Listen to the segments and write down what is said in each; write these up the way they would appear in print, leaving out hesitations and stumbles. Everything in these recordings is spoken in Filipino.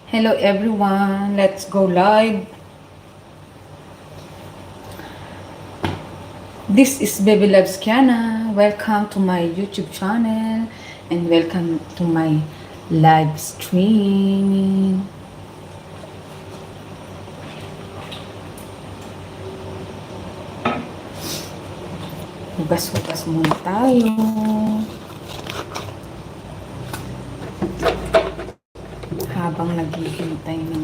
Hello everyone, let's go live. This is Baby Loves Kiana. Welcome to my YouTube channel and welcome to my live streaming. Hugas-hugas muna tayo. Habang naghihintay ng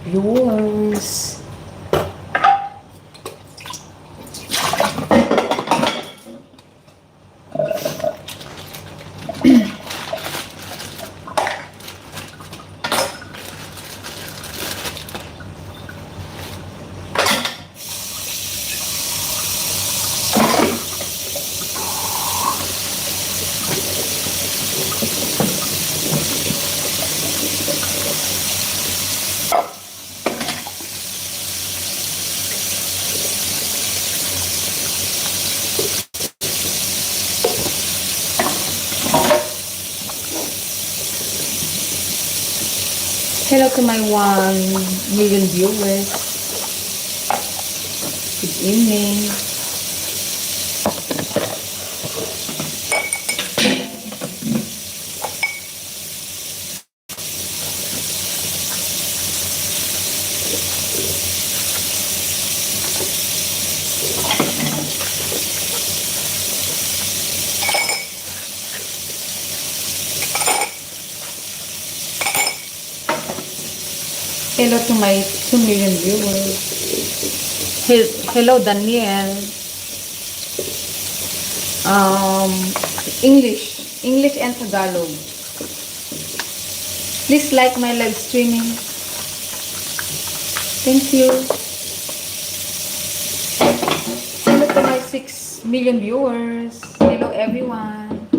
viewers. Hello to my 1 million viewers. Good evening. Hello to my 2 million viewers. Hello Daniel. English and Tagalog. Please like my live streaming. Thank you. Hello to my 6 million viewers. Hello everyone.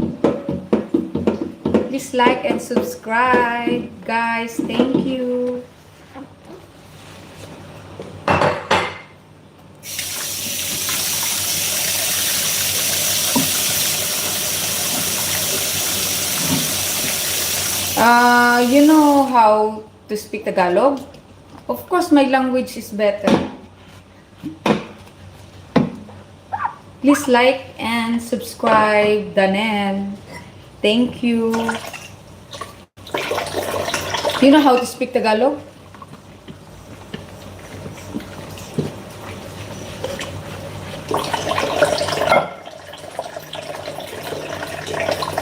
Please like and subscribe, guys. Thank you. You know how to speak Tagalog? Of course, my language is better. Please like and subscribe, Danel. Thank you. You know how to speak Tagalog?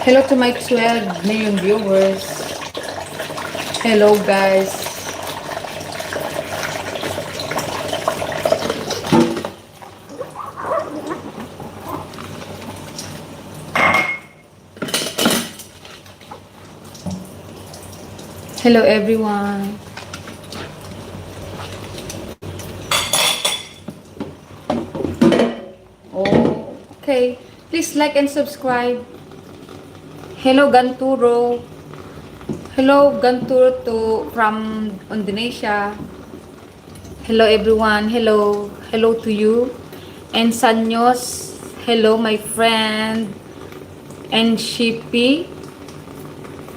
Hello to my 12 million viewers. Hello guys. Hello everyone. Oh, okay. Please like and subscribe. Hello Ganturo. Hello Ganturo from Indonesia. Hello everyone. Hello to you. And Sanyos. Hello my friend. And Shippy.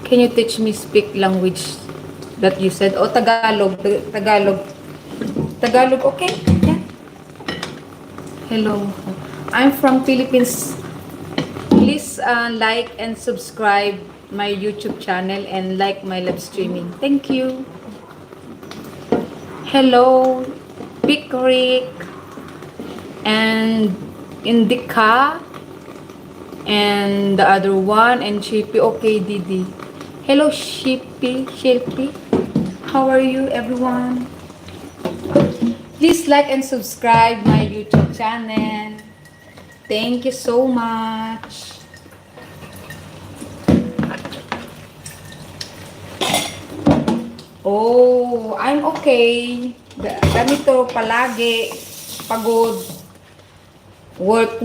Can you teach me speak language that you said? Oh, Tagalog. Tagalog, okay? Yeah. Hello. I'm from Philippines. Please like and subscribe my YouTube channel and like my live streaming. Thank you. Hello, Pickrick and Indica and the other one and Shippy. Okay, Didi. Hello, Shippy. How are you, everyone? Please like and subscribe my YouTube channel. Thank you so much. Oh, I'm okay. Ganito palagi. Pagod. Work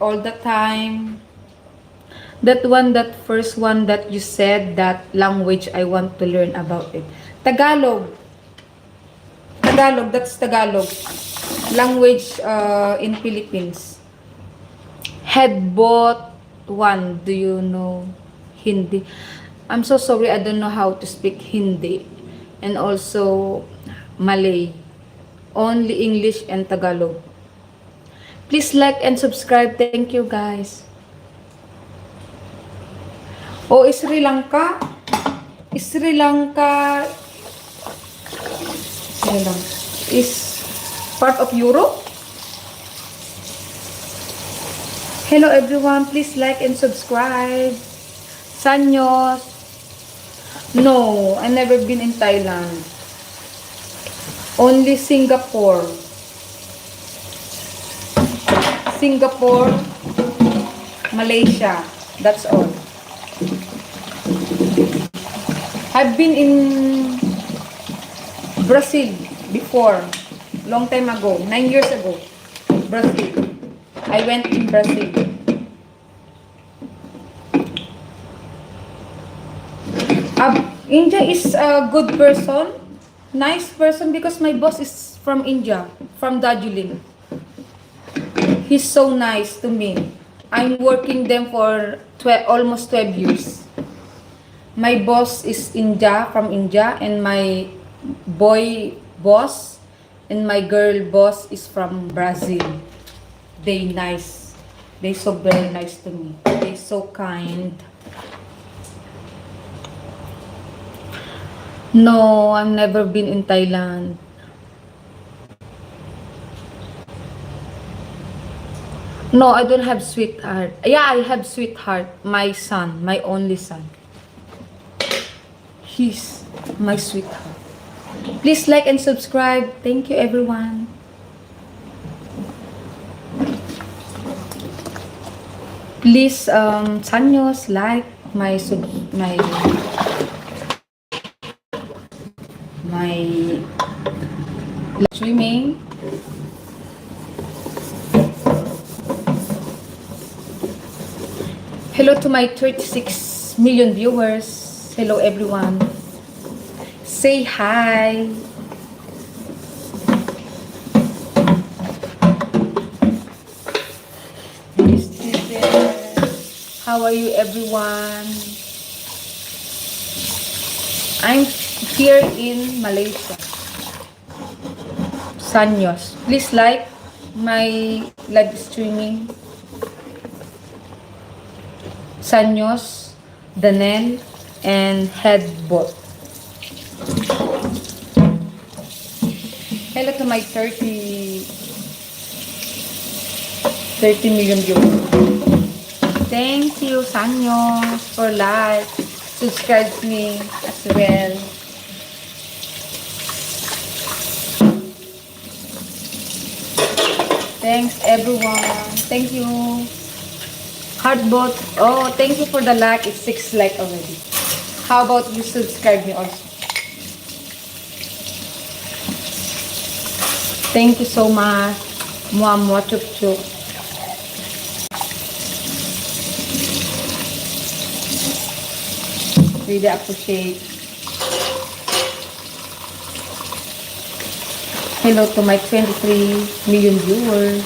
all the time. That first one that you said, that language, I want to learn about it. Tagalog, that's Tagalog. Language in Philippines. Headbot one, do you know Hindi? I'm so sorry, I don't know how to speak Hindi. and also Malay. Only English and Tagalog. Please like and subscribe. Thank you, guys. Oh, Sri Lanka. Sri Lanka. Sri Lanka is part of Europe. Hello everyone, please like and subscribe. Sanyos. No, I never been in Thailand. Only Singapore. Singapore, Malaysia. That's all. I've been in Brazil before. Long time ago. 9 years ago. Brazil. I went in Brazil. India is a good person. Nice person because my boss is from India. From Darjeeling. He's so nice to me. I'm working them for almost 12 years. My boss is India, from India, and my boy boss and my girl boss is from Brazil. They nice. They so very nice to me. They so kind. No, I've never been in Thailand. No, I don't have sweetheart. Yeah, I have sweetheart. My son, my only son. He's my sweetheart. Please like and subscribe. Thank you, everyone. Please, Sanyos, like my streaming. Hello to my 36 million viewers. Hello, everyone. Say hi. How are you, everyone? I'm here in Malaysia. Sanyos. Please like my live streaming. Sanyos, Danel, and Headbot. Hello to my 30 million viewers. Thank you, Sanyos, for like. Subscribe me as well. Thanks, everyone. Thank you. Heartbot. Oh, thank you for the like. It's 6 like already. How about you subscribe me also? Thank you so much. Mua mua chup chup. Really appreciate. Hello to my 23 million viewers.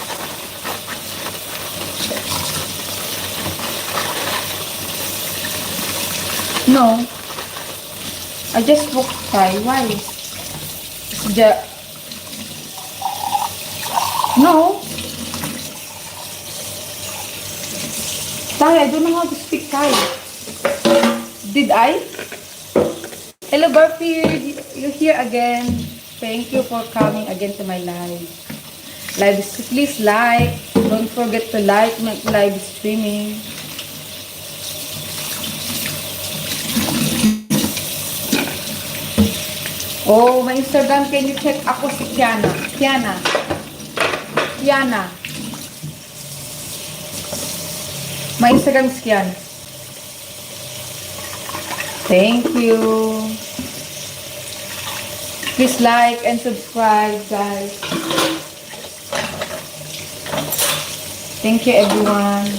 No. I just booked Thai. Why? No. Thai, I don't know how to speak Thai. Did I? Hello, Burfi. You're here again. Thank you for coming again to my live. Please like. Don't forget to like my live streaming. Oh, my Instagram. Can you check ako si Kiana? Kiana. My Instagram is Kiana. Thank you. Please like and subscribe, guys. Thank you, everyone.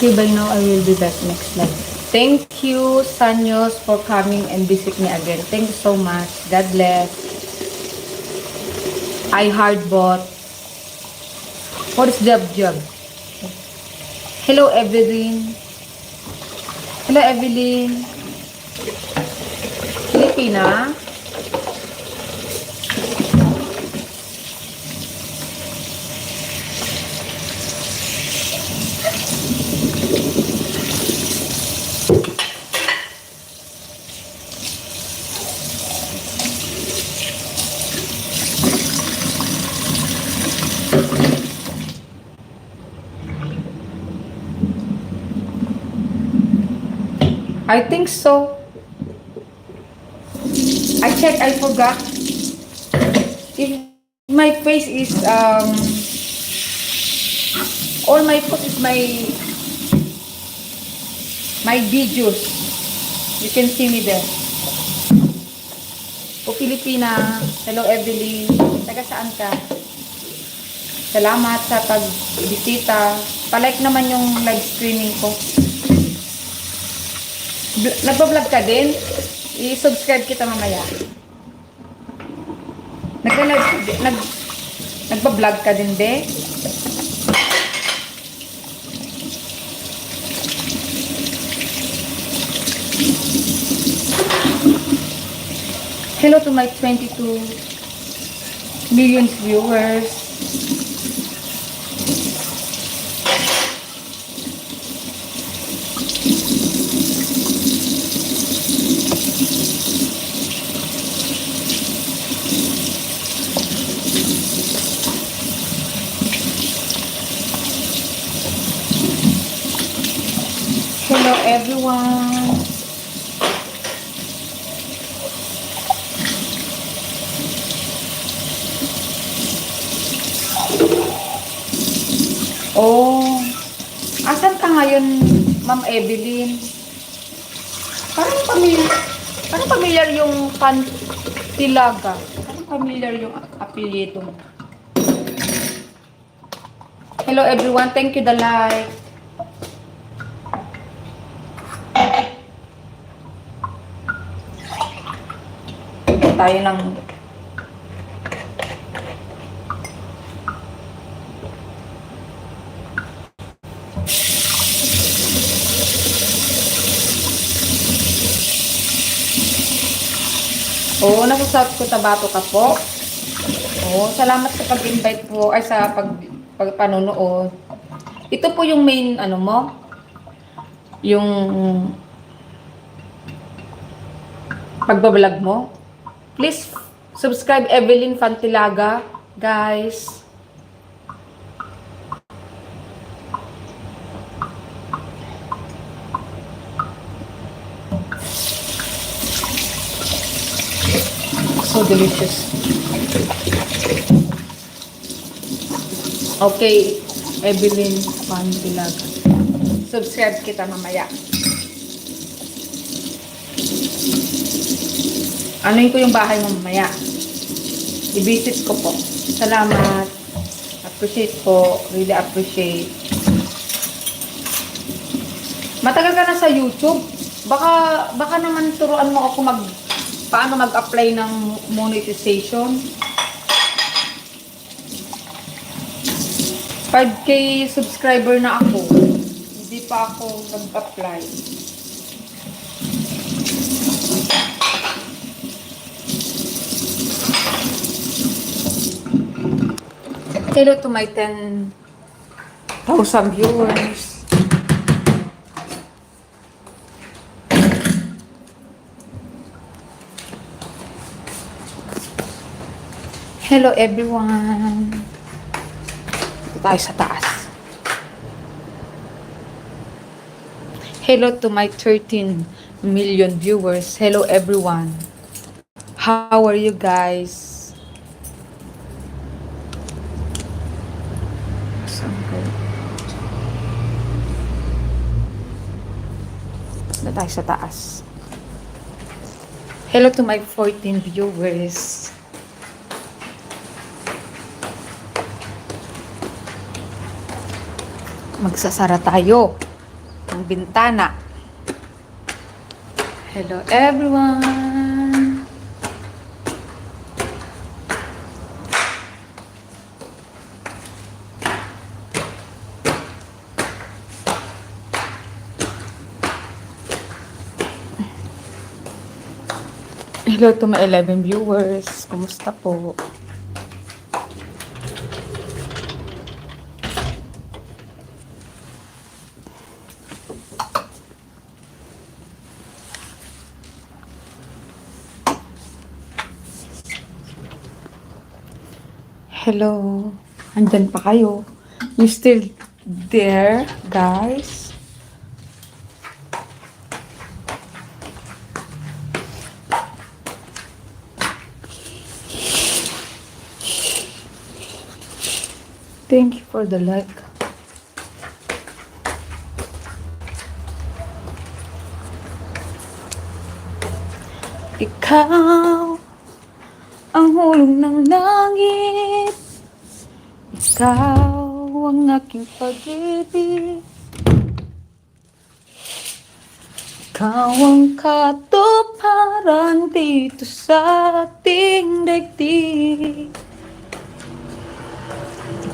Okay, by now I will be back next live. Thank you, Sanyos, for coming and visit me again. Thank you so much. God bless. I hard bought. What is job? Hello, Evelyn. Hello, Evelyn. Filipina. I think so. I checked, I forgot. If my face is, all my post is my videos. You can see me there. O Filipina. Hello, Evelyn. Taga saan ka? Salamat sa pagbisita. Palike naman yung live streaming ko. Nagpa-vlog ka din? I-subscribe kita mamaya. Nagpa-vlog ka din, de? Hello to my 22 million viewers. Hello everyone. Oh, asan ka ngayon, Ma'am Evelyn? Parang familiar yung Pantilaga. Parang familiar yung apelyido mo. Hello everyone, thank you the like. Tayo ng nasa South Cotabato ka po. Salamat sa pag-invite po ay sa panonood. Ito po yung main ano mo, yung pagbablog mo. Please subscribe Evelyn Fantilaga, guys. So delicious. Okay, Evelyn Fantilaga. Subscribe kita mamaya. Anuin ko yung bahay mo mamaya. I-visit ko po. Salamat. Appreciate po. Really appreciate. Matagal ka na sa YouTube. Baka naman turuan mo ako paano mag-apply ng monetization. 5K subscriber na ako. Hindi pa ako nag-apply. Hello to my 10,000 viewers. Hello everyone. Dito tayo sa taas. Hello to my 13 million viewers. Hello everyone. How are you guys? Dito tayo sa taas. Hello to my 14 viewers. Magsasara tayo. ng bintana. Hello everyone! Hello to my 11 viewers. Kumusta po? Hello. Andyan pa kayo? You still there, guys? Thank you for the like. Ikaw ang hulog ng langit, ikaw ang aking pag-ibig, ikaw ang katuparan dito sa ating daigdig.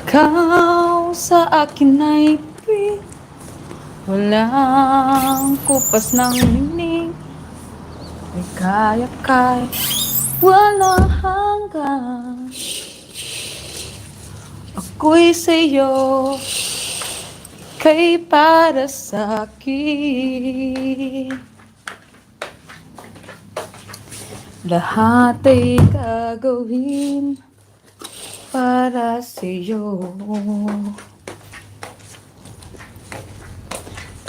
Ikaw sa akin ay pig, walang kupas ng hining, may kaya-kaya walang hanggan. Ako'y sa'yo, kay para sa'kin. Lahat ay gagawin para sa'yo.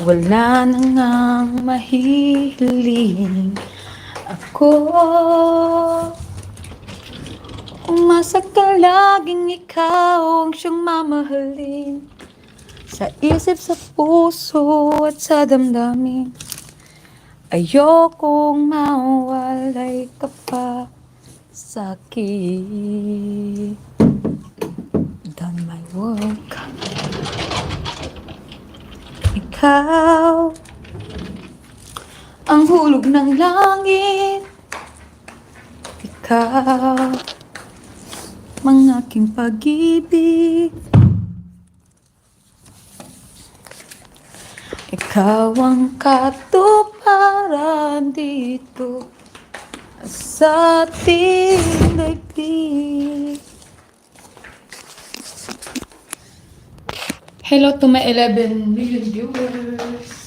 Wala na ngang mahihiling ako. Umasa ka laging ikaw ang siyang mamahalin, sa isip, sa puso at sa damdamin. Ayokong mawalay ka pa sa'kin. Done my work. Ikaw ang hulog ng langit, ikaw ang aking pag-ibig, ikaw ang katuparan dito sa ating daigdig. Hello to my 11 million viewers.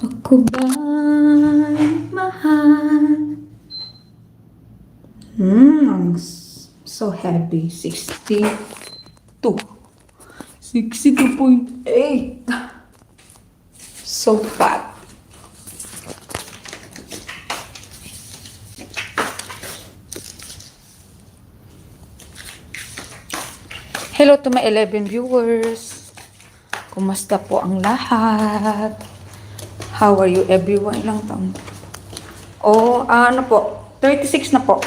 Ako ba'y mahal? I'm so happy. 62. 62.8. So fat. Hello to my 11 viewers. Kumusta po ang lahat? How are you everyone? Ilang taon? Ano po? 36 na po.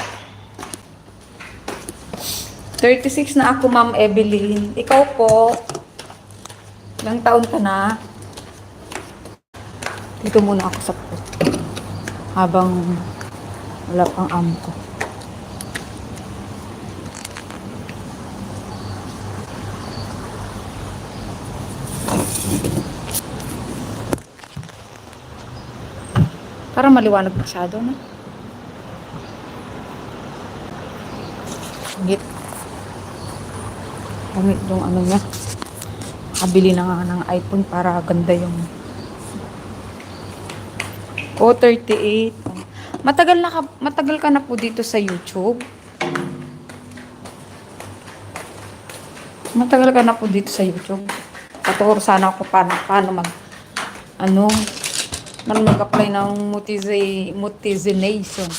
36 na ako, Ma'am Evelyn. Ikaw po? Ilang taon ka na? Dito muna ako sa post. Habang wala pang amo ko. Para maliwanag masyado, no? Ngit. Gamit yung ano niya. Kabili na nga ng iPhone para ganda yung 38. Matagal ka na po dito sa YouTube. Matagal ka na po dito sa YouTube. Paturo sana ako paano mag-apply ng monetization.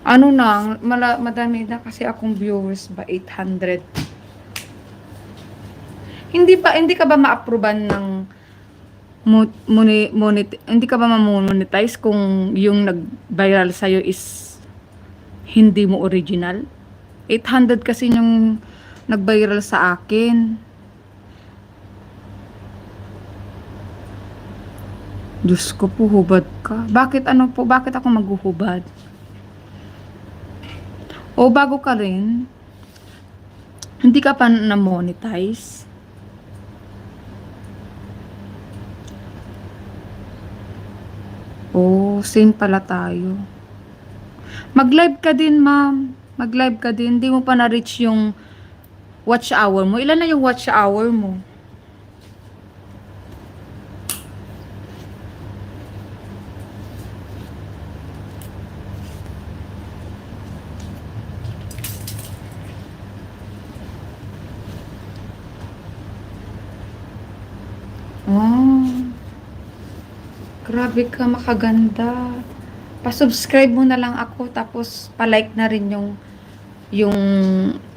Ano na, madami na kasi akong viewers ba, 800. Hindi ka ba ma-approvean ng hindi ka ba ma-monetize kung yung nag-viral sa'yo is hindi mo original? 800 kasi yung nag-viral sa akin. Diyos ko po, hubad ka. Bakit ano po, bakit ako maghuhubad? O bago ka rin, hindi ka pa na-monetize? Oh, same pala tayo. Mag-live ka din, ma'am. Mag-live ka din. Hindi mo pa na-reach yung watch hour mo. Ilan na yung watch hour mo? Oh, grabe ka, makaganda. Pa-subscribe mo na lang ako, tapos pa-like na rin yung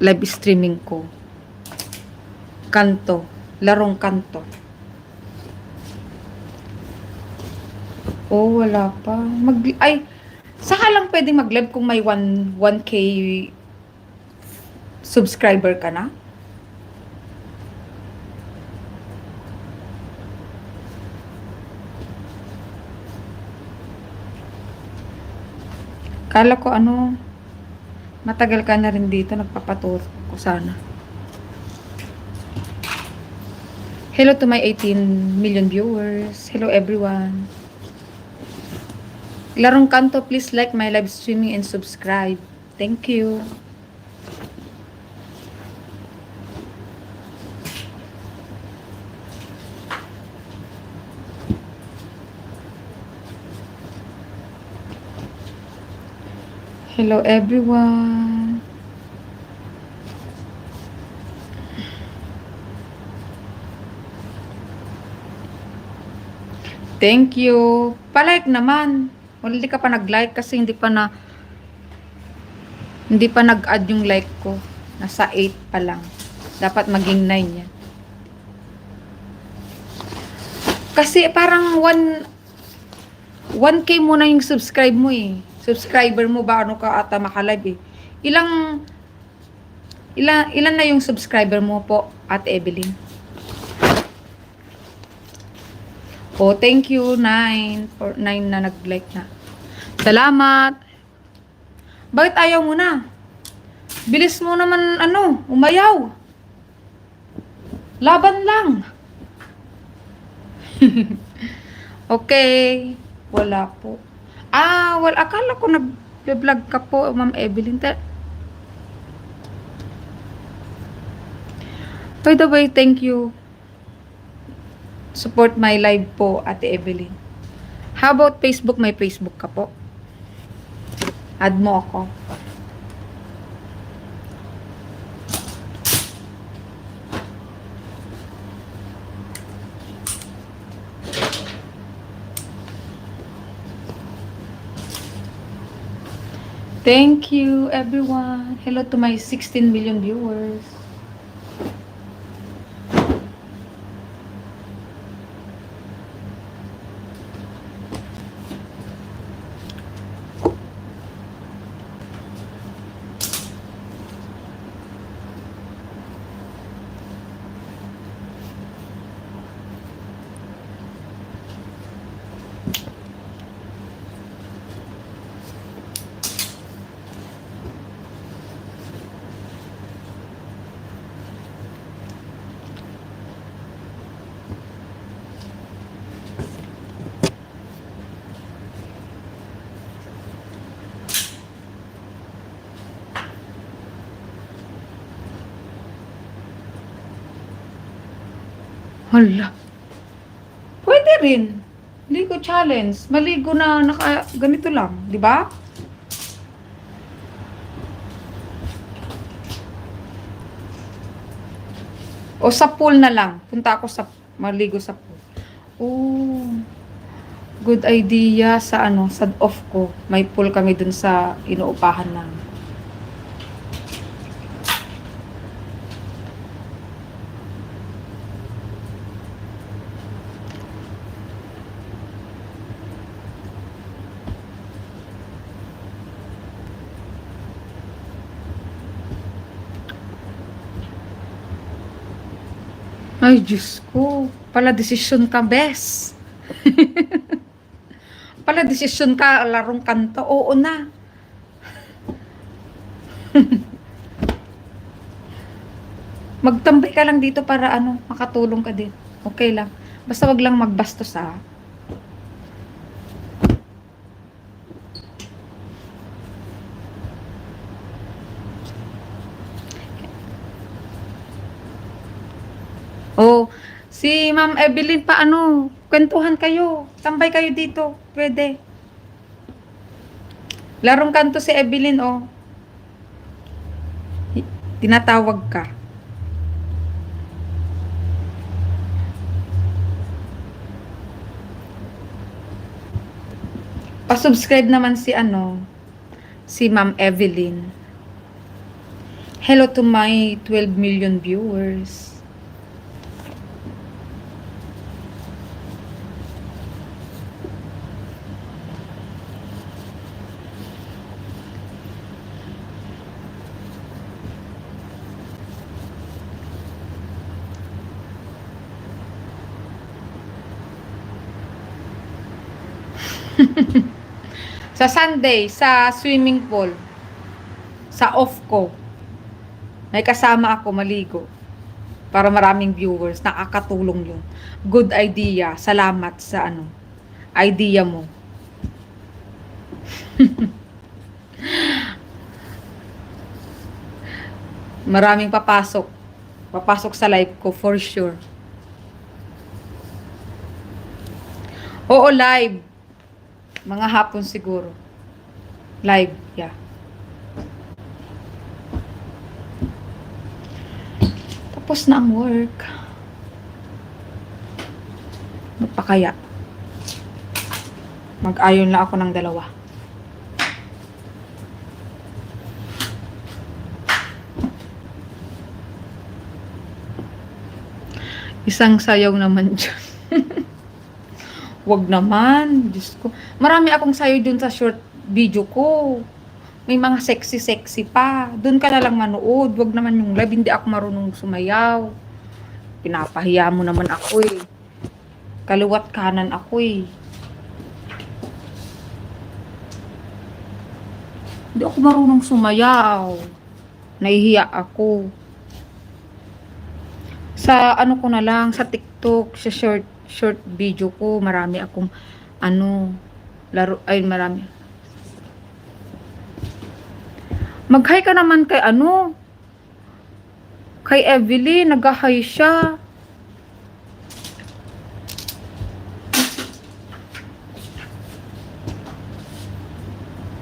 live streaming ko. Kanto. Larong kanto. Oh, wala pa. Saka lang pwedeng mag-live kung may 1K subscriber ka na? Kala ko ano, matagal ka na rin dito, nagpapaturo ko sana. Hello to my 18 million viewers. Hello everyone. Larong kanto, please like my live streaming and subscribe. Thank you. Hello everyone. Thank you. Pa-like naman. Wala, hindi ka pa nag-like kasi hindi pa nag-add yung like ko. Nasa 8 pa lang. Dapat maging 9 yan. Kasi parang 1K muna yung subscribe mo eh. Subscriber mo ba ano ka ata makalive eh. Ilan na yung subscriber mo po, Ate Evelyn? Oh, thank you, 9 na nag-like na. Salamat. Bakit ayaw mo na? Bilis mo naman, umayaw. Laban lang. Okay. Wala po. Akala ko nag-vlog ka po, Ma'am Evelyn. By the way, thank you. Support my live po, Ate Evelyn. How about Facebook? May Facebook ka po? Add mo ako. Thank you, everyone. Hello to my 16 million viewers. Hala. Pwede rin. Ligo challenge. Maligo na ganito lang, di ba? O sa pool na lang. Punta ako maligo sa pool. Oh. Good idea sa ano, sa off ko. May pool kami dun sa inuupahan namin. Ay, Diyos ko. Pala desisyon ka, bes. Pala desisyon ka, larong kanto. Oo na. Magtambay ka lang dito para ano, makatulong ka din. Okay lang. Basta wag lang magbastos ah. Oh, si Ma'am Evelyn pa ano, kwentuhan kayo. Tambay kayo dito. Pwede. Larong kanto si Evelyn oh. Tinatawag ka. Pa-subscribe naman si ano, si Ma'am Evelyn. Hello to my 12 million viewers. Sa Sunday, sa swimming pool, sa off ko, may kasama ako maligo. Para maraming viewers, nakakatulong yun. Good idea. Salamat sa ano, idea mo. Maraming papasok. Papasok sa live ko for sure. Oo, live. Mga hapon siguro. Live, yeah. Tapos na ang work. Ano pa kaya? Mag-ayon lang ako ng dalawa. Isang sayaw naman dyan. Wag naman. Diyos ko. Marami akong sayaw dun sa short video ko. May mga sexy-sexy pa. Doon ka na lang manood. Wag naman yung live. Hindi ako marunong sumayaw. Pinapahiya mo naman ako eh. Kaliwat kanan ako eh. Hindi ako marunong sumayaw. Nahihiya ako. Sa ano ko na lang, sa TikTok, sa short video ko, marami akong ano, laro, ay marami. Mag-hi ka naman kay ano, kay Evelyn, nag-hi siya.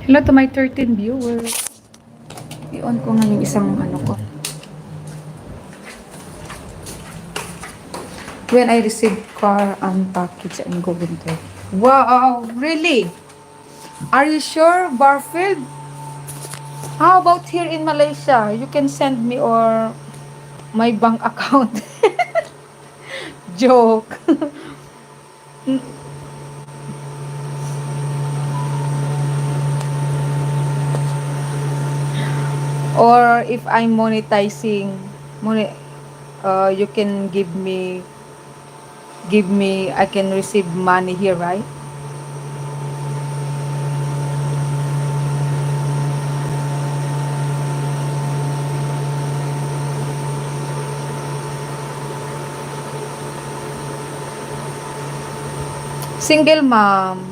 Hello to my 13 viewers. I-on ko nga yung isang ano ko. When I receive car and package, I'm going there. Wow, really? Are you sure, Barfield? How about here in Malaysia? You can send me or my bank account. Joke. Or if I'm monetizing, you can give me, I can receive money here, right? Single ma'am.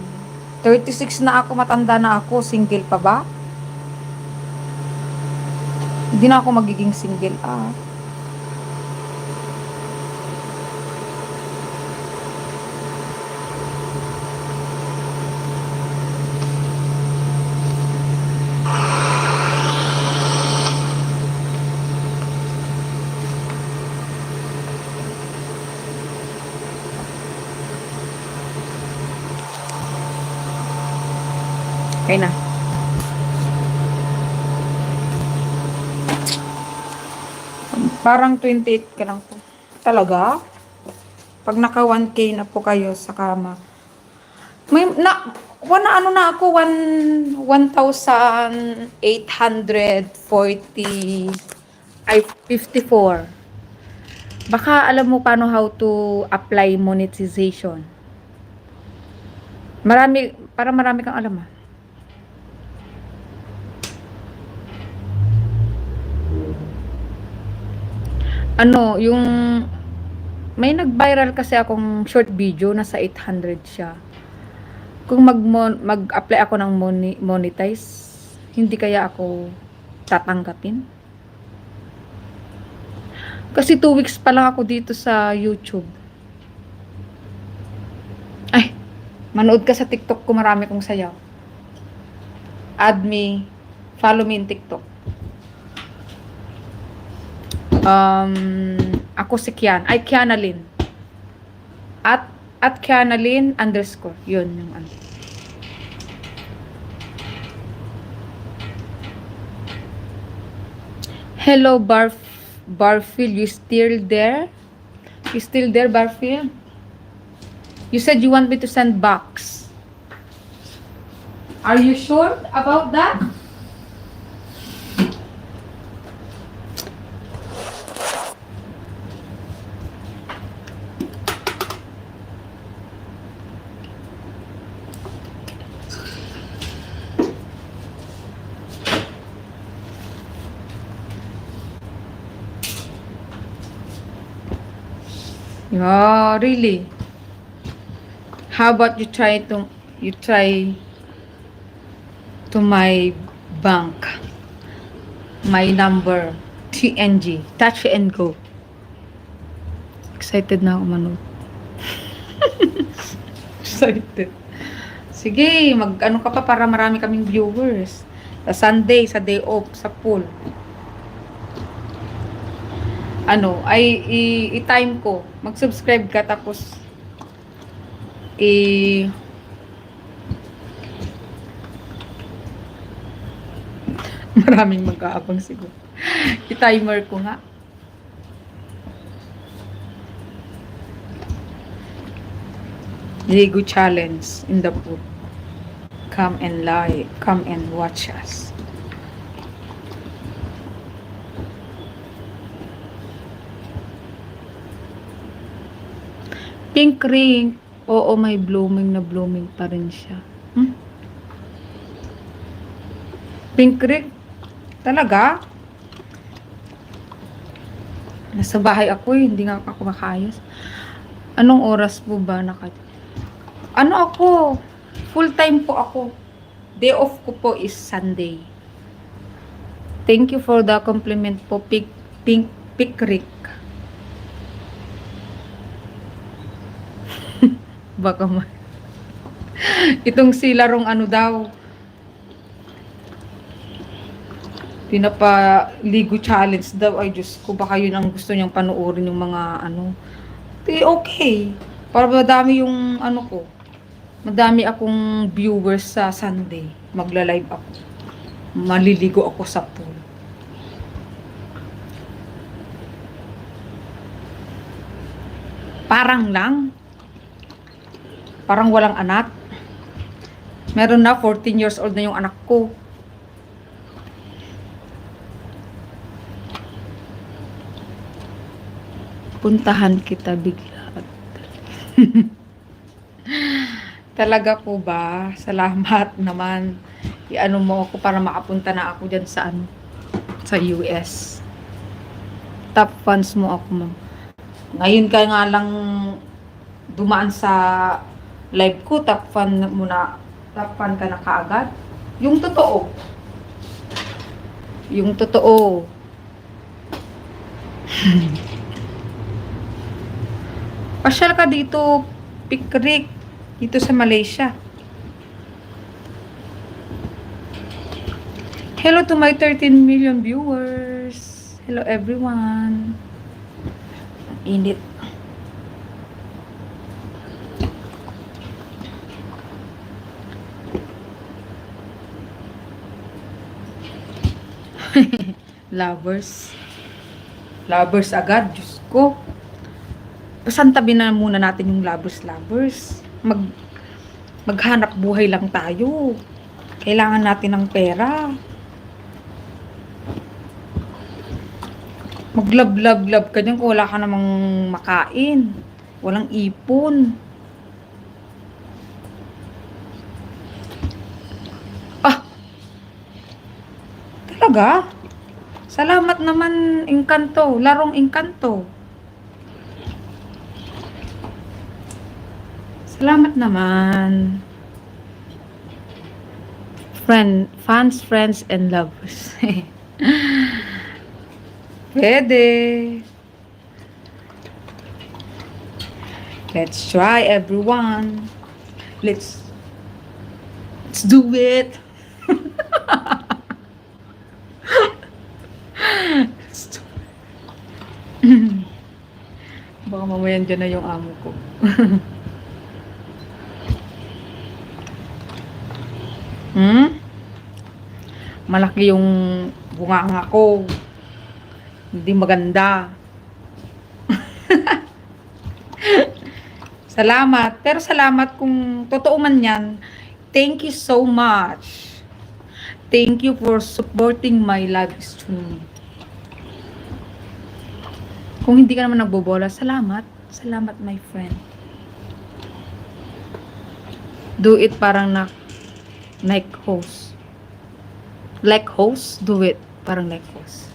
36 na ako, matanda na ako. Single pa ba? Hindi na ako magiging single. Okay na. Parang 28 ka lang po. Talaga? Pag naka 1K na po kayo sa kama. May, ano na ako, 1,840, ay 54. Baka alam mo paano how to apply monetization. Marami kang alam ah. Ano, yung may nag-viral kasi akong short video, nasa 800 siya. Kung mag-apply ako ng monetize, hindi kaya ako tatanggapin? Kasi 2 weeks pa lang ako dito sa YouTube. Ay, manood ka sa TikTok ko, marami kong sayaw. Add me, follow me in TikTok. Ako si Kian. Ay, Kiana Lynn. At Kiana Lynn _ Yun yung ano. Hello, Barfield. You still there? You still there, Barfield? You said you want me to send box. Are you sure about that? Yeah, really? How about you try to my bank, my number, TNG, touch and go. Excited na ako manood. Excited. Sige, mag-ano ka pa para marami kaming viewers. Sa Sunday, sa day off, sa pool. Ano, i-time ko. Mag-subscribe ka tapos maraming mag-aabang siguro. I-timer ko nga. Lego challenge in the pool. Come and watch us. Pink ring. Oo, may blooming pa rin siya. Pink ring? Talaga? Nasa bahay ako hindi nga ako makayos. Anong oras po ba ano ako? Full time po ako. Day off ko po is Sunday. Thank you for the compliment po, Pink Rick. Baka itong silarong ano daw, pinapaligo challenge daw. Ay Diyos ko, baka yun ang gusto niyang panoorin yung mga ano. Okay, para madami yung ano ko, madami akong viewers sa Sunday. Magla-live ako, maliligo ako sa pool. Parang walang anak. Meron na, 14 years old na yung anak ko. Puntahan kita bigla. Talaga po ba? Salamat naman. I-ano mo ako para makapunta na ako dyan sa sa US. Top fans mo ako, ma'am. Ngayon ka nga lang dumaan sa live ko, top fan ka na kaagad. Yung totoo. Pasyal ka dito, Pikrik, dito sa Malaysia. Hello to my 13 million viewers. Hello everyone. Init. Lovers. Lovers agad. Diyos ko. Pasantabi na muna natin yung lovers. Maghanap buhay lang tayo. Kailangan natin ng pera. Maglab-lab-lab ka dyan kung wala ka namang makain. Walang ipon. Ah! Talaga? Salamat naman, Encanto. Larong Encanto. Salamat naman. Fans, friends, and lovers. Pwede. Let's try, everyone. Let's do it. Baka mamaya dyan na yung amo ko. Malaki yung bunganga ko. Hindi maganda. Salamat. Pero salamat kung totoo man yan. Thank you so much. Thank you for supporting my live stream. Kung hindi ka naman nagbobola, salamat. Salamat, my friend. Do it parang like host. Like host? Do it parang like host.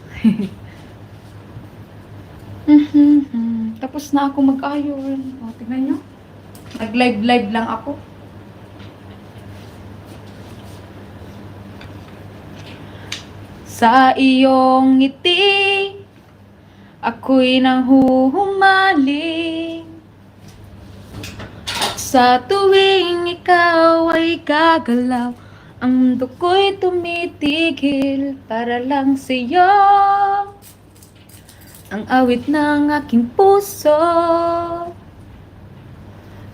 Tapos na ako mag-ayon. O, tingnan nyo. Nag-live lang ako. Sa iyong ngiti, ako'y nahuhumaling. At sa tuwing ikaw ay gagalaw, ang mundo ko'y tumitigil para lang sa'yo. Ang awit ng aking puso,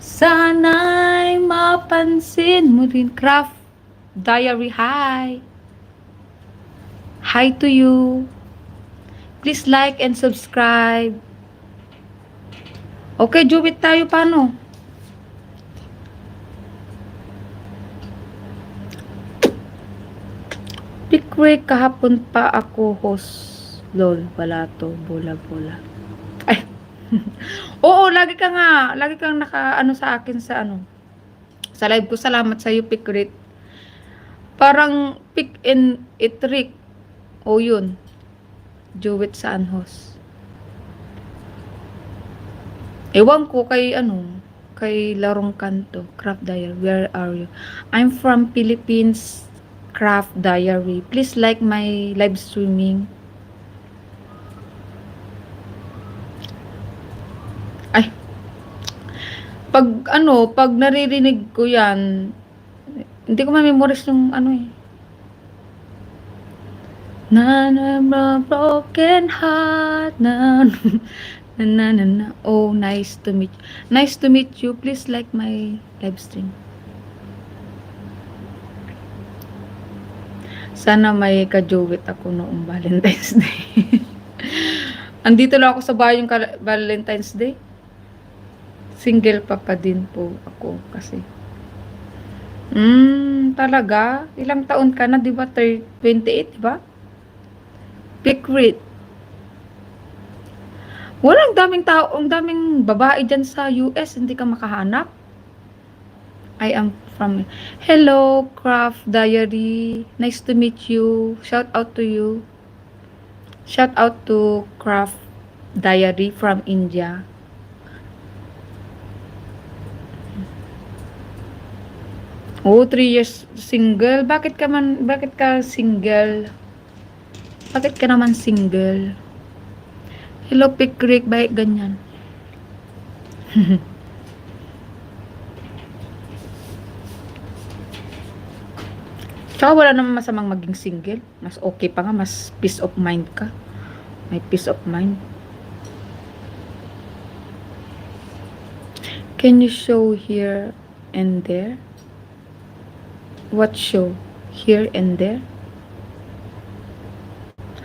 sana'y mapansin mo rin. Craft Diary, hi! Hi to you. Please like and subscribe. Okay, Jubit tayo. Paano? Pickwick, kahapon pa ako host. Lol, wala to. Bola. Ay. Oo, lagi kang naka, sa akin sa sa live ko. Salamat sa iyo, Pickwick. Parang pick and it trick. O yun. Jewet sa Anhos. Ewan ko kay kay Larong Kanto, Craft Diary. Where are you? I'm from Philippines, Craft Diary. Please like my live streaming. Ay. Pag naririnig ko 'yan, hindi ko ma-memorize yung Na broken heart na. Oh, nice to meet you. Nice to meet you. Please like my live stream. Sana may ka-Jowit ako noong Valentine's Day. Andito lang ako sa bahay yung Valentine's Day. Single pa din po ako kasi. Talaga? Ilang taon ka na, di ba? 28, di ba? Pickwick. Walang daming tao, ang daming babae dyan sa US, hindi ka makahanap. I am from... Hello, Craft Diary. Nice to meet you. Shout out to you. Shout out to Craft Diary from India. Oh, 3 years single. Bakit ka single? Bakit ka naman single? Hello, Pickwick. Bakit ganyan? Tsaka wala naman masamang maging single. Mas okay pa nga. Mas peace of mind ka. May peace of mind. Can you show here and there? What show? Here and there?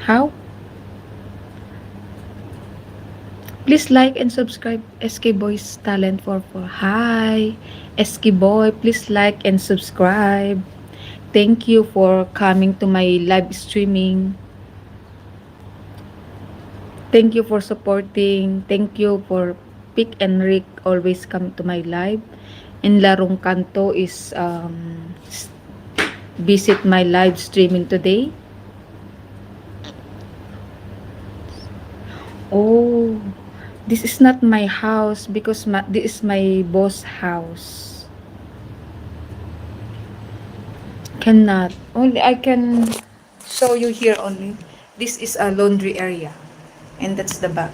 How? Please like and subscribe SK Boys Talent for. Hi, SK Boy. Please like and subscribe. Thank you for coming to my live streaming. Thank you for supporting. Thank you for Pick and Rick always come to my live. And Larong Kanto is visit my live streaming today. Oh, this is not my house because this is my boss house. Cannot. Only I can show you here only. This is a laundry area. And that's the back.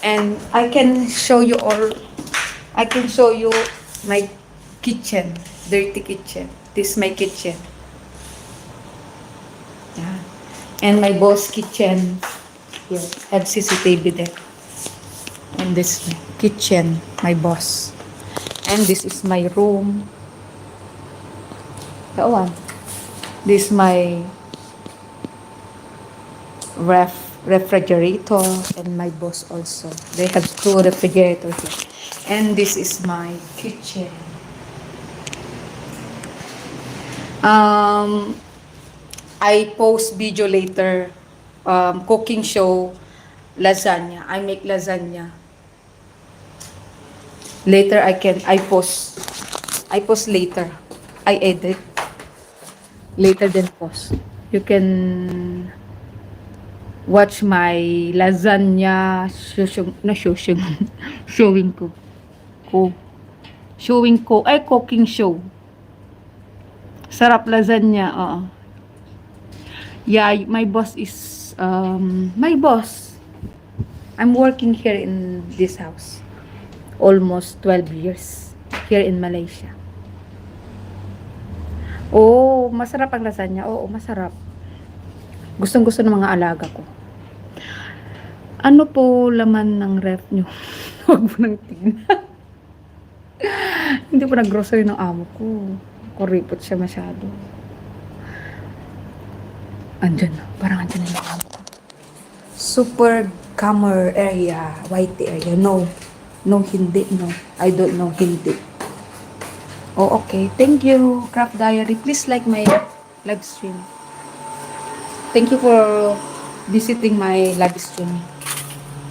And I can show you all. I can show you my kitchen. Dirty kitchen. This is my kitchen. Yeah. And my boss kitchen. Here. Have CCTV there. And this kitchen. My boss. And this is my room. That one. This is my refrigerator, and my boss also. They have two refrigerators here. And this is my kitchen. I post video later. Cooking show, lasagna. I make lasagna. Later I post. I post later. I edit. Later then post. You can watch my lasagna showing ko. Showing ko. Ay, cooking show. Sarap lasagna. Oo. Yeah, my boss is, my boss. I'm working here in this house. Almost 12 years. Here in Malaysia. Oh, masarap ang lasagna. Oo, masarap. Gustong-gusto ng mga alaga ko. Ano po laman ng ref nyo? Huwag mo nang tignan. Hindi po nag-grocery ng amo ko. Kuripot siya masyado. Andyan na. Parang andyan na yung amo ko. Super camera area. White area. No. No, hindi. No. I don't know. Hindi. Oh, okay. Thank you, Craft Diary. Please like my live stream. Thank you for visiting my live stream.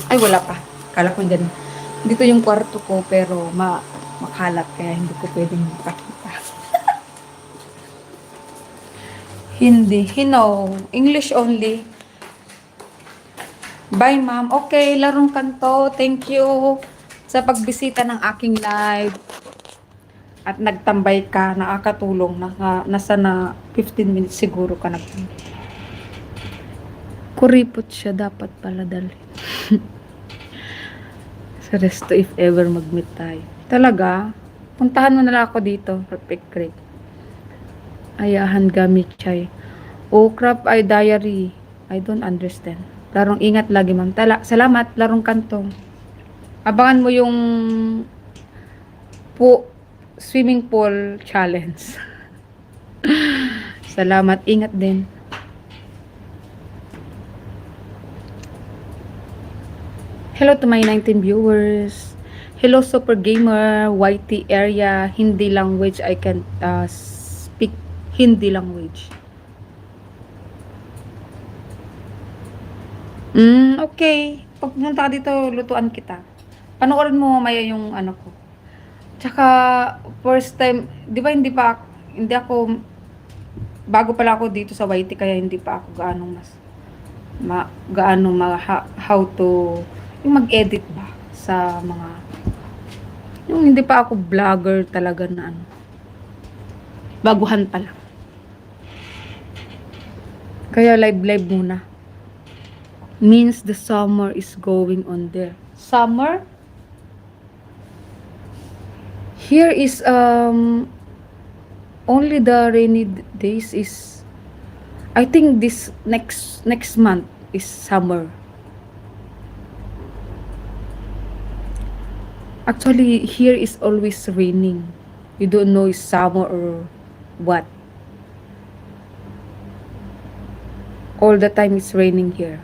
Ay, wala pa. Kala ko dyan. Dito yung kwarto ko, pero makalat, kaya hindi ko pwedeng pakita. Hindi. No. English only. Bye, ma'am. Okay, Larong Kanto. Thank you sa pagbisita ng aking live. At nagtambay ka, nakakatulong. Nasa na 15 minutes siguro ka nagtambay. Kuripot siya, dapat pala dalhin. Sa resto if ever mag-meet tayo. Talaga? Puntahan mo na lang ako dito. Perfect great. Ayahan gamit chay. Oh, crap ay diary. I don't understand. Larong ingat lagi, ma'am. Salamat, Larong Kanto. Abangan mo yung swimming pool challenge. Salamat, ingat din. Hello to my 19 viewers. Hello Super Gamer, YT area, Hindi language. I can speak Hindi language. Okay. Pag pumunta ka dito, lutuan kita. Panoorin mo mamaya yung ano ko. Tsaka, first time, di ba hindi ako, bago pala ako dito sa YT, kaya hindi pa ako how to, yung mag-edit ba sa mga, yung hindi pa ako vlogger talaga na ano, baguhan pa lang. Kaya live muna. Means the summer is going on there. Summer? Here is only the rainy days is, I think this next month is summer. Actually, here is always raining. You don't know it's summer or what. All the time it's raining here.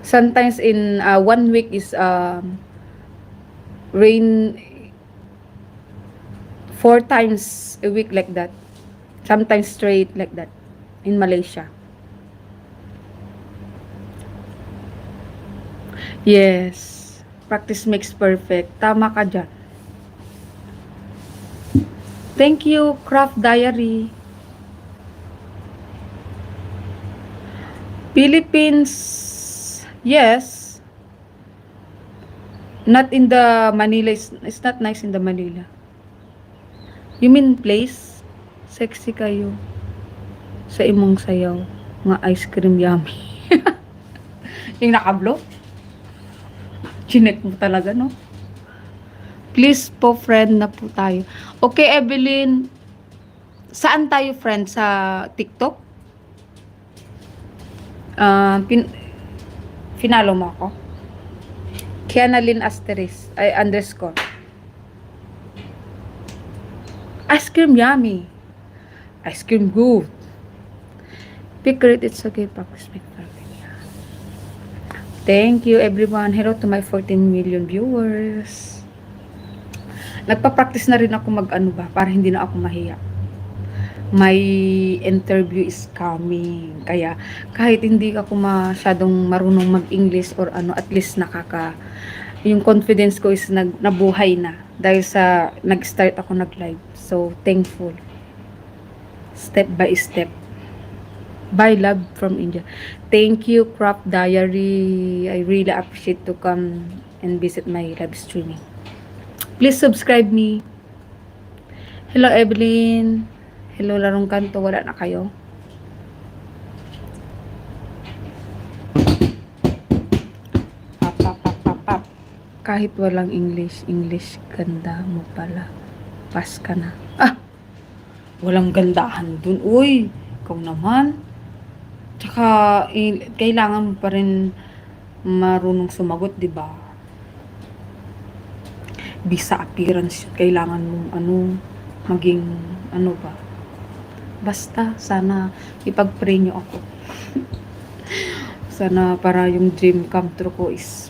Sometimes in 1 week is rain 4 times a week like that. Sometimes straight like that in Malaysia. Yes. Practice makes perfect. Tama ka dyan. Thank you, Craft Diary. Philippines, yes. Not in the Manila. It's not nice in the Manila. You mean place? Sexy kayo. Sa imong sayaw. Nga ice cream yummy. Yung nakablo? Chinek mo talaga, no? Please po, friend na po tayo. Okay, Evelyn. Saan tayo, friend? Sa TikTok? Finalo mo ako? Kianalyn Asterisk. Ay, underscore. Ice cream yummy. Ice cream good. Pick rate, it's okay. Practice make perfect. Thank you, everyone. Hello to my 14 million viewers. Nagpa-practice na rin ako mag-ano ba, para hindi na ako mahiya. My interview is coming. Kaya, kahit hindi ako masyadong marunong mag-English or ano, at least yung confidence ko is nabuhay na. Dahil sa, nag-start ako nag-live. So, thankful. Step by step. Bye, love from India. Thank you, Craft Diary. I really appreciate to come and visit my live streaming. Please subscribe me. Hello, Evelyn. Hello, Larong Kanto. Wala na kayo? Pap, pap, pap, pap, pap. Kahit walang English, English ganda mo pala. Pas ka na. Ah! Walang gandahan dun. Uy! Ikaw naman. Tsaka, kailangan mo pa rin marunong sumagot, di ba? Bisa appearance yun. Kailangan mong maging, ba? Basta, sana ipag-pray nyo ako. Sana para yung dream come true ko is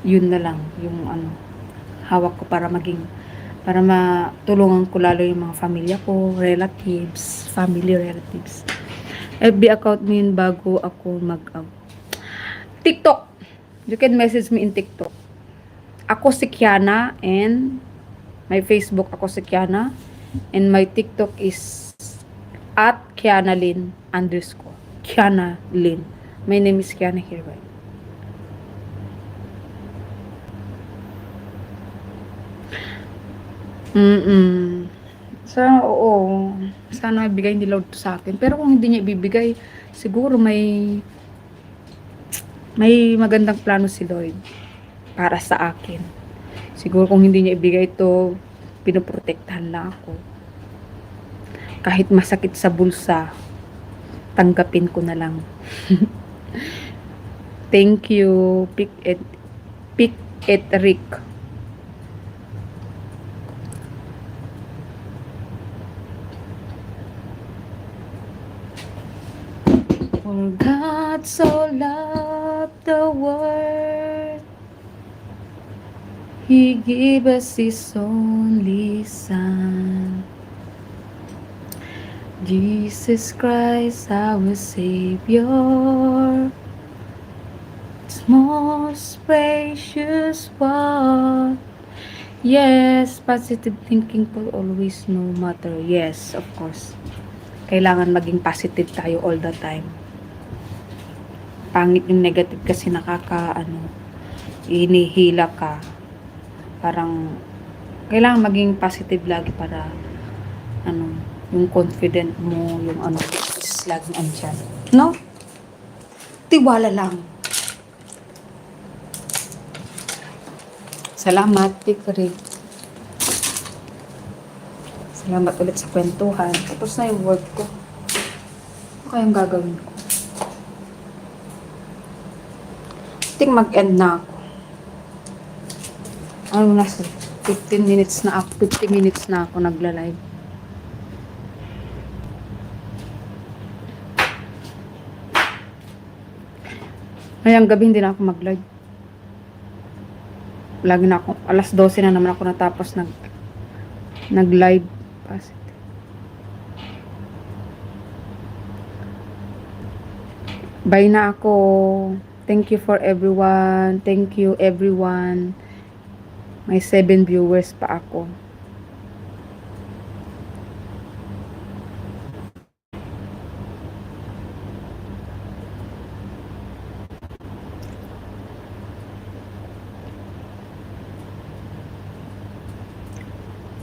yun na lang, yung hawak ko para matulungan ko lalo yung mga family ko, family relatives. FB account mo yun bago ako TikTok. You can message me in TikTok. Ako si Kiana and my Facebook ako si Kiana and my TikTok is at Kianalyn _ Kianalyn. My name is Kiana here, right? Sana ibigay ni Lord sa akin. Pero kung hindi niya ibibigay, siguro may magandang plano si Lord para sa akin. Siguro kung hindi niya ibigay ito, pinoprotektahan lang ako. Kahit masakit sa bulsa, tanggapin ko na lang. Thank you, Pick it Rick. For God so loved the world, He gave us His only Son, Jesus Christ our Savior. It's most precious one. Yes, positive thinking po always, no matter. Yes, of course. Kailangan maging positive tayo all the time. Pangit yung negative kasi inihila ka. Parang kailangan maging positive lagi para yung confident mo, yung is laging andyan. No? Tiwala lang. Salamat, Pikri. Salamat ulit sa kwentuhan. Tapos na yung work ko. Ano kayang gagawin ko? I think mag-end na ako. Nasa 15 minutes na ako. 50 minutes na ako nagla-live. Ngayong gabi hindi na ako mag-live. Lagi na ako, alas 12 na naman ako natapos nag-live. Bye na ako. Thank you for everyone. Thank you everyone. May 7 viewers pa ako.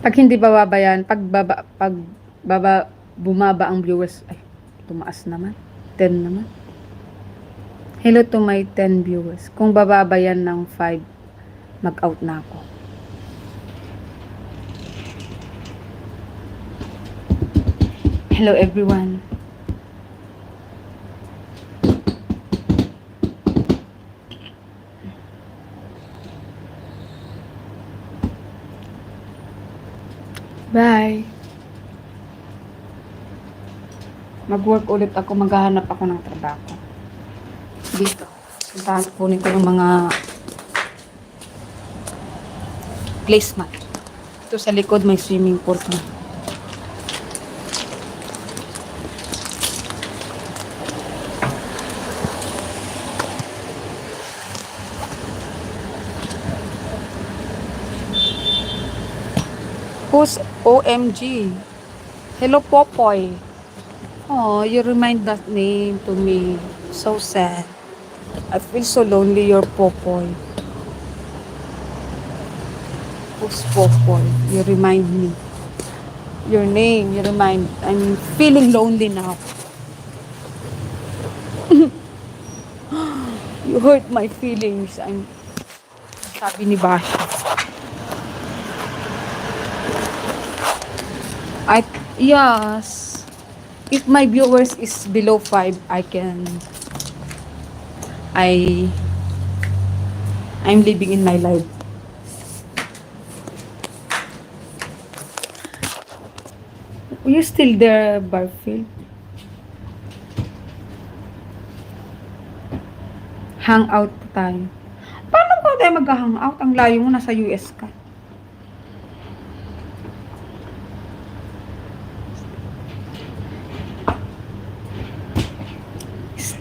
Pag hindi bababa yan, bumaba ang viewers, ay, tumaas naman. 10 naman. Hello to my 10 viewers. Kung bababa yan ng 5, mag-out na ako. Hello everyone. Bye. Mag-work ulit ako, maghahanap ako ng trabaho. Dito. Puntahan, kunin ko yung mga placement. Ito sa likod may swimming pool na. Who's OMG? Hello, Popoy. Oh, you remind that name to me. So sad. I feel so lonely, you're Popoy. Who's Popoy? You remind me. Your name, you remind. I'm feeling lonely now. You hurt my feelings. Sabi ni Basha. Yes. If my viewers is below 5, I'm living in my life. Are you still there, Barfield? Hangout tayo. Paano ba tayo mag-hangout? Ang layo mo, nasa US ka.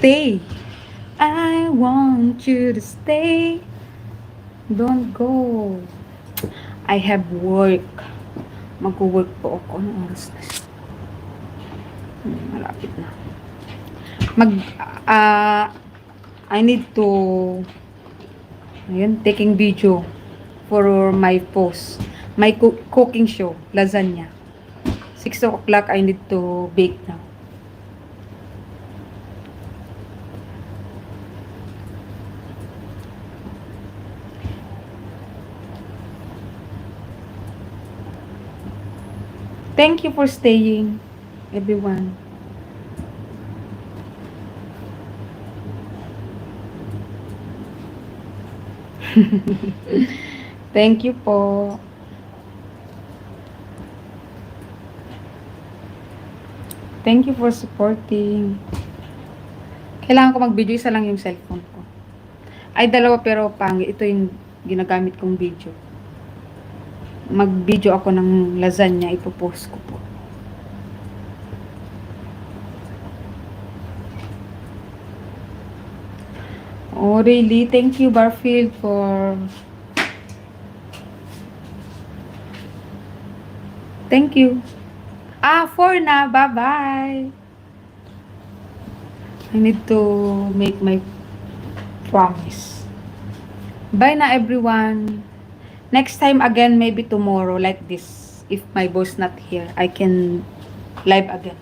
Stay. I want you to stay. Don't go. I have work. Mag-work po ako. Anong oras na? Malapit na. I need to taking video for my post. My cooking show, lasagna. 6 o'clock, I need to bake now. Thank you for staying, everyone. Thank you po. Thank you for supporting. Kailangan ko mag-video, isa lang yung cellphone ko. Ay, dalawa pero pangit. Ito yung ginagamit kong video. Mag-video ako ng lasagna, ipopost ko po. Oh, really? Thank you, Barfield, for... Thank you. 4 na. Bye-bye. I need to make my promise. Bye na, everyone. Next time again, maybe tomorrow, like this. If my boss not here, I can live again.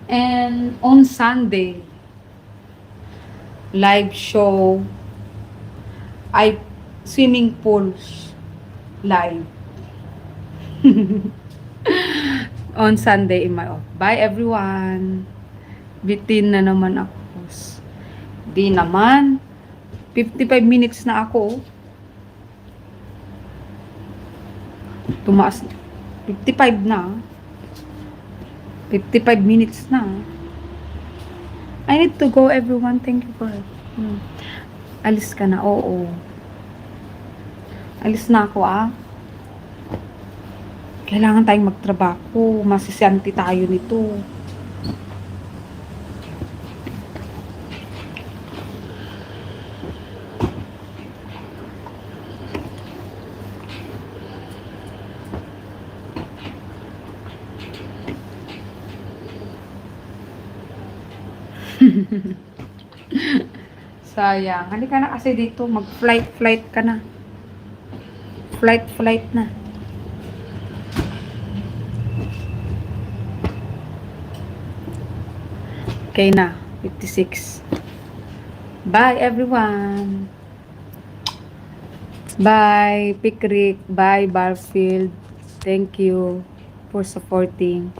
And on Sunday, live show, swimming pools live. On Sunday in my off. Bye everyone. Bitin na naman ako. Di naman. 55 minutes na ako. Tumaas. 55 na. 55 minutes na. I need to go, everyone. Thank you for Hmm. Alis ka na, oo. Alis na ako, ah. Kailangan tayong magtrabaho. Masisyanti tayo nito. Sayang. Halika na kasi dito. Mag-flight ka na. Flight na. Okay na. 56. Bye, everyone. Bye, Pikrik. Bye, Barfield. Thank you for supporting.